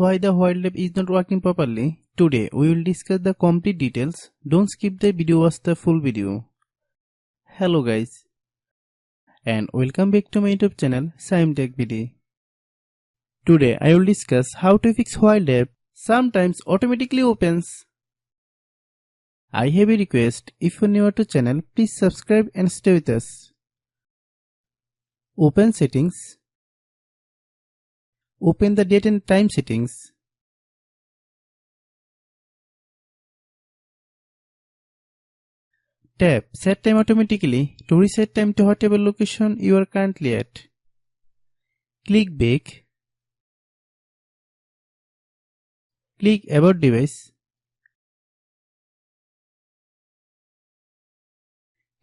why the while app is not working properly. Today we will discuss the complete details. Don't skip the video, watch the full video. Hello guys, and welcome back to my YouTube channel Shaem Tech BD. Today I will discuss how to fix while app sometimes automatically opens. I have a request. If you are new to channel, please subscribe and stay with us. Open settings. Open the date and time settings. Tap Set Time Automatically to reset time to whatever location you are currently at. Click Back. Click About Device.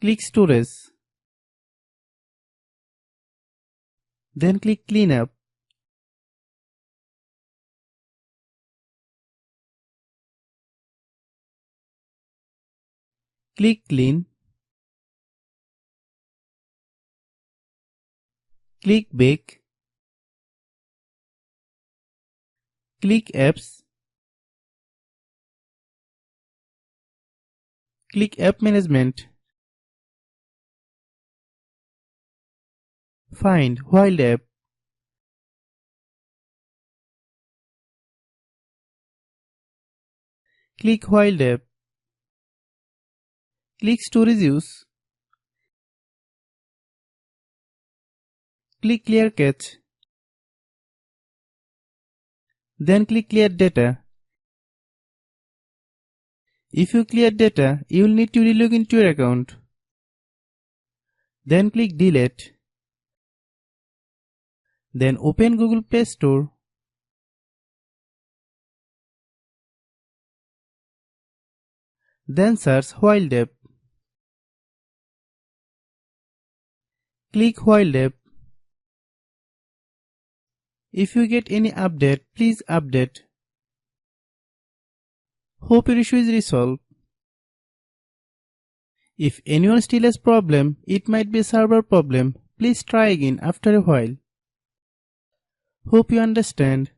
Click Storage. Then click Cleanup. Click Clean. Click Back. Click Apps. Click App Management. Find While App. Click While App. Click Storage Use. Click Clear Cache. Then click Clear Data. If you clear data, you will need to relog into your account. Then click Delete. Then open Google Play Store. Then search While App. Click While App. If you get any update, please update. Hope your issue is resolved. If anyone still has problem, it might be a server problem. Please try again after a while. Hope you understand.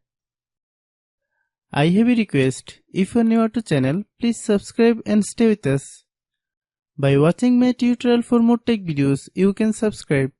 I have a request. If you are new to channel, please subscribe and stay with us. By watching my tutorial for more tech videos, you can subscribe.